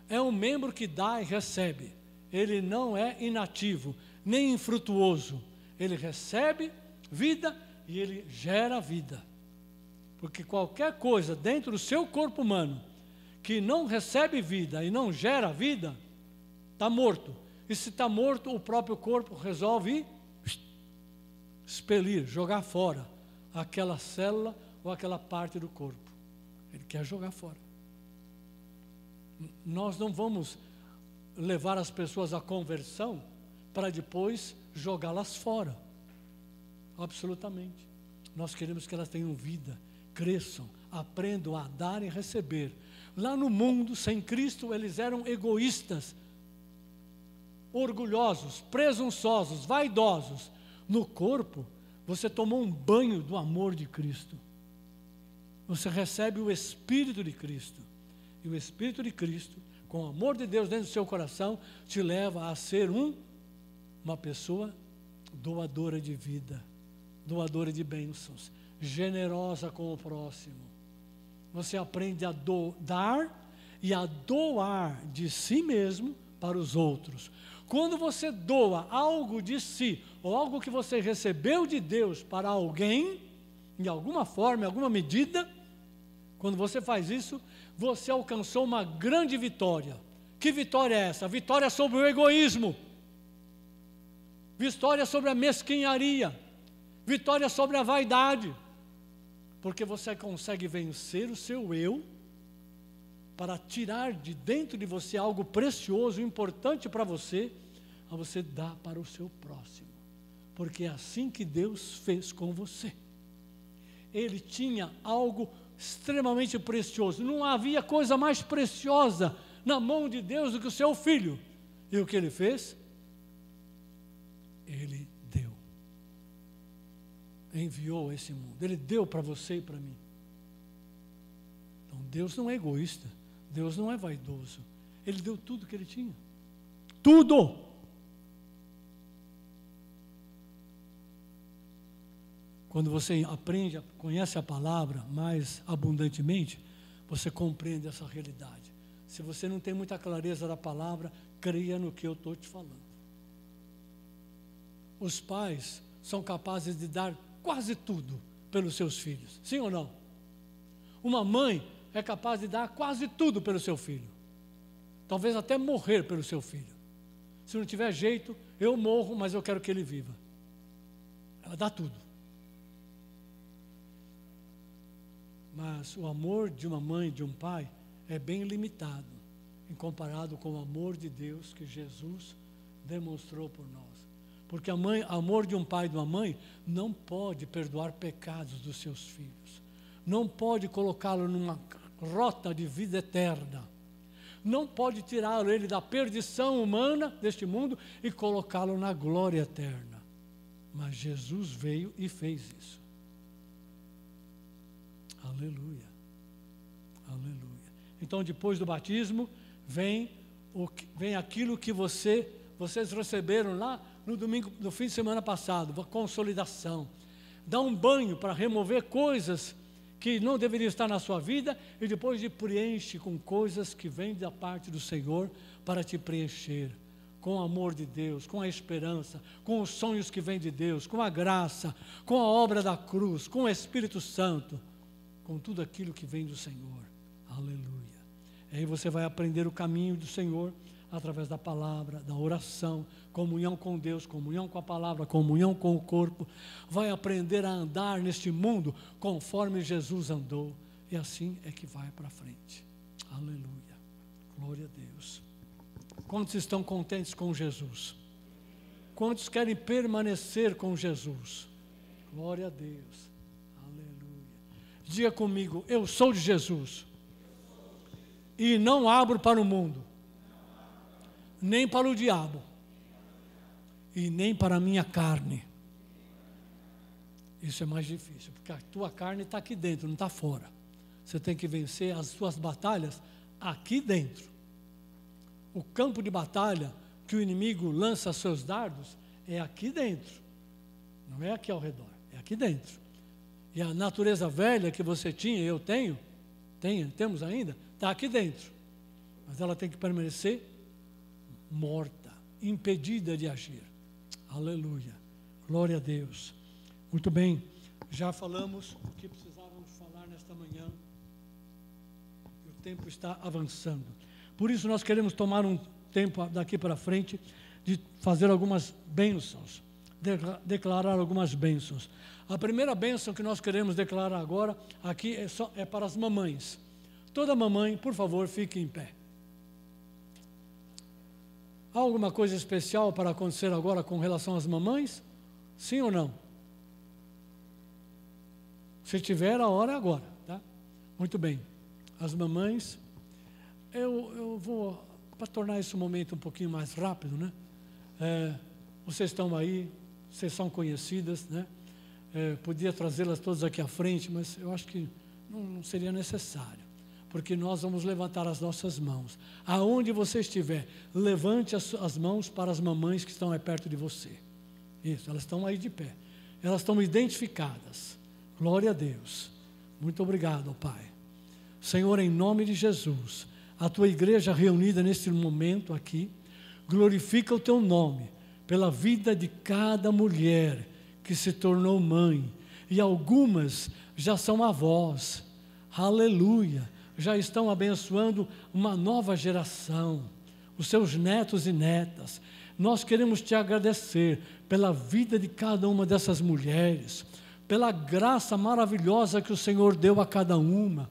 é um membro que dá e recebe. ele não é inativo, nem infrutuoso. Ele recebe vida e ele gera vida. Porque qualquer coisa dentro do seu corpo humano que não recebe vida e não gera vida, está morto. E se está morto, o próprio corpo resolve expelir, jogar fora aquela célula ou aquela parte do corpo. Ele quer jogar fora. Nós não vamos levar as pessoas à conversão para depois jogá-las fora. Absolutamente. Nós queremos que elas tenham vida, cresçam, aprendam a dar e receber. Lá no mundo, sem Cristo, eles eram egoístas, orgulhosos, presunçosos, vaidosos. No corpo, você tomou um banho do amor de Cristo. Você recebe o Espírito de Cristo. E o Espírito de Cristo, com o amor de Deus dentro do seu coração, te leva a ser uma pessoa doadora de vida, doadora de bênçãos, generosa com o próximo. Você aprende a dar e a doar de si mesmo para os outros. Quando você doa algo de si, ou algo que você recebeu de Deus para alguém, de alguma forma, em alguma medida, quando você faz isso, você alcançou uma grande vitória. Que vitória é essa? Vitória sobre o egoísmo, vitória sobre a mesquinharia, vitória sobre a vaidade, porque você consegue vencer o seu eu, para tirar de dentro de você algo precioso, importante para você, a você dar para o seu próximo, porque é assim que Deus fez com você. Ele tinha algo extremamente precioso, não havia coisa mais preciosa na mão de Deus do que o seu filho. E o que ele fez? Ele deu, enviou a esse mundo, ele deu para você e para mim. Então Deus não é egoísta, Deus não é vaidoso, ele deu tudo que ele tinha, tudo. Quando você aprende, conhece a palavra mais abundantemente, você compreende essa realidade. Se você não tem muita clareza da palavra, creia no que eu estou te falando. Os pais são capazes de dar quase tudo pelos seus filhos, sim ou não? Uma mãe é capaz de dar quase tudo pelo seu filho, talvez até morrer pelo seu filho. Se não tiver jeito, eu morro, mas eu quero que ele viva. Ela dá tudo. Mas o amor de uma mãe, de um pai, é bem limitado, em comparado com o amor de Deus que Jesus demonstrou por nós. Porque o amor de um pai e de uma mãe não pode perdoar pecados dos seus filhos, não pode colocá-lo numa rota de vida eterna, não pode tirá-lo ele da perdição humana deste mundo e colocá-lo na glória eterna. Mas Jesus veio e fez isso. Aleluia, aleluia. Então, depois do batismo, vem aquilo que vocês receberam lá no domingo, no fim de semana passado, a consolidação. Dá um banho para remover coisas que não deveriam estar na sua vida e depois de preenche com coisas que vêm da parte do Senhor para te preencher. Com o amor de Deus, com a esperança, com os sonhos que vêm de Deus, com a graça, com a obra da cruz, com o Espírito Santo, com tudo aquilo que vem do Senhor. Aleluia. Aí você vai aprender o caminho do Senhor através da palavra, da oração, comunhão com Deus, comunhão com a palavra, comunhão com o corpo. Vai aprender a andar neste mundo conforme Jesus andou. E assim é que vai para frente. Aleluia. Glória a Deus. Quantos estão contentes com Jesus? Quantos querem permanecer com Jesus? Glória a Deus. Diga comigo, eu sou de Jesus e não abro para o mundo, nem para o diabo e nem para a minha carne. Isso é mais difícil, porque a tua carne está aqui dentro, não está fora. Você tem que vencer as suas batalhas aqui dentro. O campo de batalha que o inimigo lança seus dardos é aqui dentro, não é aqui ao redor, é aqui dentro. E a natureza velha que você tinha, eu temos ainda, está aqui dentro. Mas ela tem que permanecer morta, impedida de agir. Aleluia. Glória a Deus. Muito bem. Já falamos o que precisávamos falar nesta manhã. O tempo está avançando. Por isso nós queremos tomar um tempo daqui para frente de fazer algumas bênçãos, declarar algumas bênçãos. A primeira bênção que nós queremos declarar agora aqui é para as mamães. Toda mamãe, por favor, fique em pé. Há alguma coisa especial para acontecer agora com relação às mamães? Sim ou não? Se tiver, a hora é agora, tá? Muito bem. As mamães, eu vou, para tornar esse momento um pouquinho mais rápido, né? Vocês estão aí, vocês são conhecidas, né? Podia trazê-las todas aqui à frente, mas eu acho que não seria necessário, porque nós vamos levantar as nossas mãos. Aonde você estiver, levante as mãos para as mamães que estão aí perto de você. Isso, elas estão aí de pé. Elas estão identificadas. Glória a Deus. Muito obrigado, Pai. Senhor, em nome de Jesus, a Tua igreja reunida neste momento aqui, glorifica o Teu nome pela vida de cada mulher que se tornou mãe, e algumas já são avós. Aleluia. Já estão abençoando uma nova geração, os seus netos e netas. Nós queremos Te agradecer pela vida de cada uma dessas mulheres, pela graça maravilhosa que o Senhor deu a cada uma,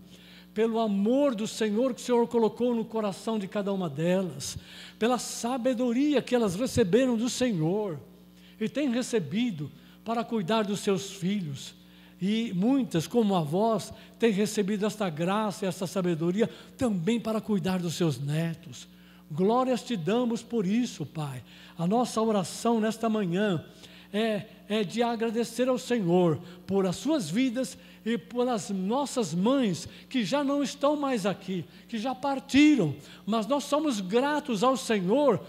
pelo amor do Senhor que o Senhor colocou no coração de cada uma delas, pela sabedoria que elas receberam do Senhor e têm recebido para cuidar dos seus filhos. E muitas, como avós, têm recebido esta graça e esta sabedoria também para cuidar dos seus netos. Glórias Te damos por isso, Pai. A nossa oração nesta manhã é de agradecer ao Senhor por as suas vidas e pelas nossas mães que já não estão mais aqui, que já partiram, mas nós somos gratos ao Senhor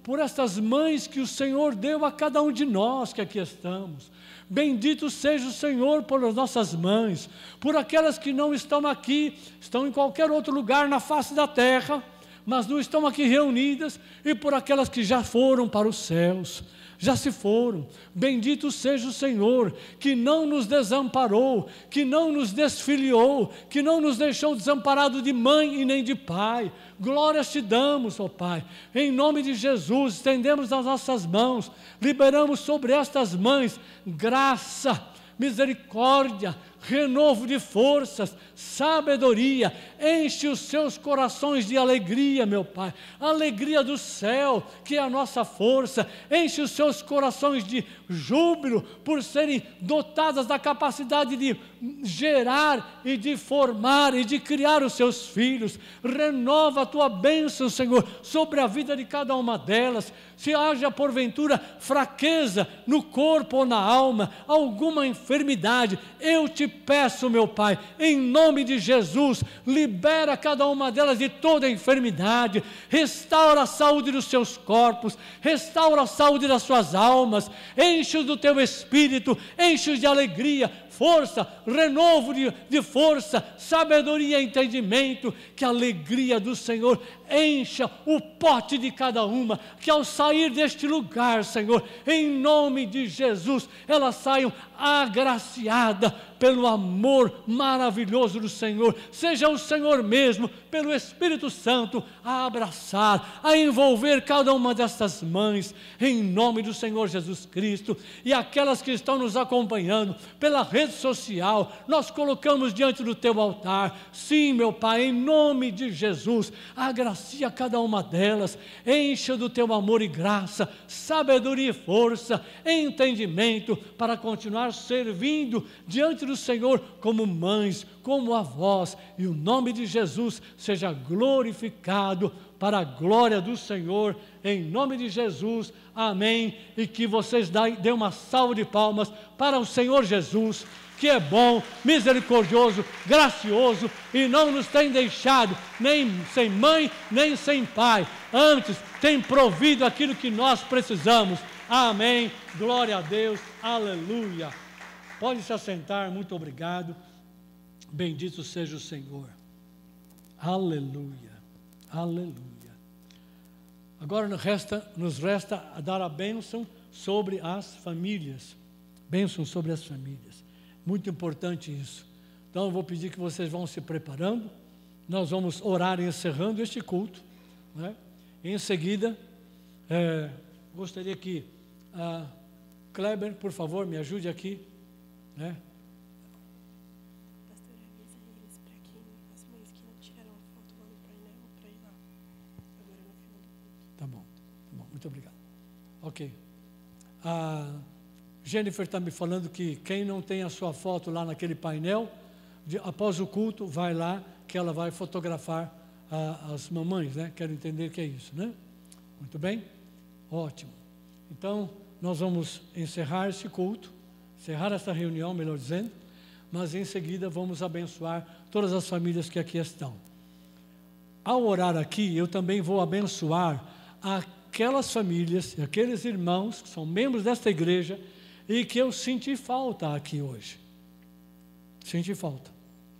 por estas mães que o Senhor deu a cada um de nós que aqui estamos. Bendito seja o Senhor por as nossas mães, por aquelas que não estão aqui, estão em qualquer outro lugar na face da terra, mas não estão aqui reunidas, e por aquelas que já foram para os céus, já se foram. Bendito seja o Senhor, que não nos desamparou, que não nos desfiliou, que não nos deixou desamparado de mãe e nem de pai. Glórias Te damos, ó Pai. Em nome de Jesus, estendemos as nossas mãos, liberamos sobre estas mães graça, misericórdia, renovo de forças, sabedoria. Enche os seus corações de alegria, meu Pai, alegria do céu, que é a nossa força. Enche os seus corações de júbilo por serem dotadas da capacidade de gerar e de formar e de criar os seus filhos. Renova a Tua bênção, Senhor, sobre a vida de cada uma delas. Se haja porventura fraqueza no corpo ou na alma, alguma enfermidade, eu Te peço, meu Pai, em nome de Jesus, libera cada uma delas de toda enfermidade, restaura a saúde dos seus corpos, restaura a saúde das suas almas, enche-os do Teu Espírito, enche-os de alegria, força, renovo de força, sabedoria e entendimento. Que a alegria do Senhor encha o pote de cada uma, que ao sair deste lugar, Senhor, em nome de Jesus, elas saiam agraciadas pelo amor maravilhoso do Senhor. Seja o Senhor mesmo, pelo Espírito Santo, a abraçar, a envolver cada uma destas mães, em nome do Senhor Jesus Cristo. E aquelas que estão nos acompanhando pela rede social, nós colocamos diante do Teu altar. Sim, meu Pai, em nome de Jesus, agracia cada uma delas, encha do Teu amor e graça, sabedoria e força, entendimento, para continuar servindo diante do Senhor como mães, como avós, e o nome de Jesus seja glorificado para a glória do Senhor, em nome de Jesus, amém. E que vocês dêem uma salva de palmas para o Senhor Jesus, que é bom, misericordioso, gracioso, e não nos tem deixado nem sem mãe, nem sem pai. Antes, tem provido aquilo que nós precisamos. Amém. Glória a Deus. Aleluia. Pode se assentar. Muito obrigado. Bendito seja o Senhor. Aleluia. Aleluia. Agora nos resta dar a bênção sobre as famílias. Bênção sobre as famílias. Muito importante isso. Então eu vou pedir que vocês vão se preparando. Nós vamos orar encerrando este culto, né? Em seguida, gostaria que a Kleber, por favor, me ajude aqui, né? Pastor, avisa eles para quem, as mães que não tiraram a foto lá no painel, para ir lá, agora no final do culto. Tá bom, muito obrigado. Ok. A Jennifer está me falando que quem não tem a sua foto lá naquele painel, após o culto, vai lá, que ela vai fotografar as mamães, né? Quero entender que é isso, né? Muito bem? Ótimo. Então, nós vamos encerrar esse culto, encerrar essa reunião, melhor dizendo, mas em seguida vamos abençoar todas as famílias que aqui estão. Ao orar aqui, eu também vou abençoar aquelas famílias e aqueles irmãos que são membros desta igreja e que eu senti falta aqui hoje. Senti falta,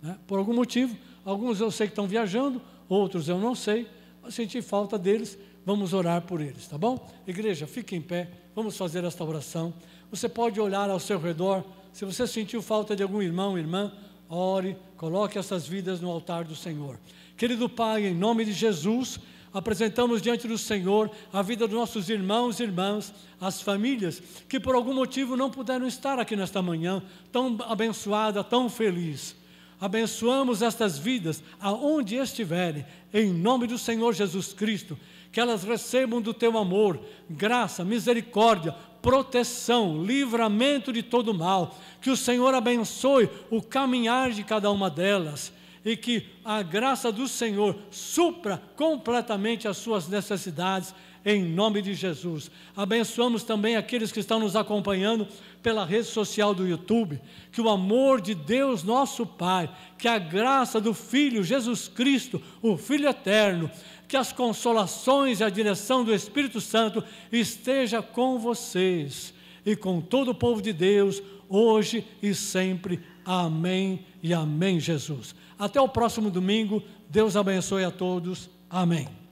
né? Por algum motivo, alguns eu sei que estão viajando, outros eu não sei, mas senti falta deles, vamos orar por eles, tá bom? Igreja, fique em pé, vamos fazer esta oração. Você pode olhar ao seu redor, se você sentiu falta de algum irmão, irmã, ore, coloque essas vidas no altar do Senhor. Querido Pai, em nome de Jesus, apresentamos diante do Senhor a vida dos nossos irmãos e irmãs, as famílias que por algum motivo não puderam estar aqui nesta manhã, tão abençoada, tão feliz. Abençoamos estas vidas aonde estiverem, em nome do Senhor Jesus Cristo, que elas recebam do Teu amor, graça, misericórdia, proteção, livramento de todo mal, que o Senhor abençoe o caminhar de cada uma delas, e que a graça do Senhor supra completamente as suas necessidades, em nome de Jesus. Abençoamos também aqueles que estão nos acompanhando pela rede social do YouTube, que o amor de Deus nosso Pai, que a graça do Filho Jesus Cristo, o Filho eterno, que as consolações e a direção do Espírito Santo esteja com vocês e com todo o povo de Deus, hoje e sempre. Amém e amém, Jesus. Até o próximo domingo. Deus abençoe a todos. Amém.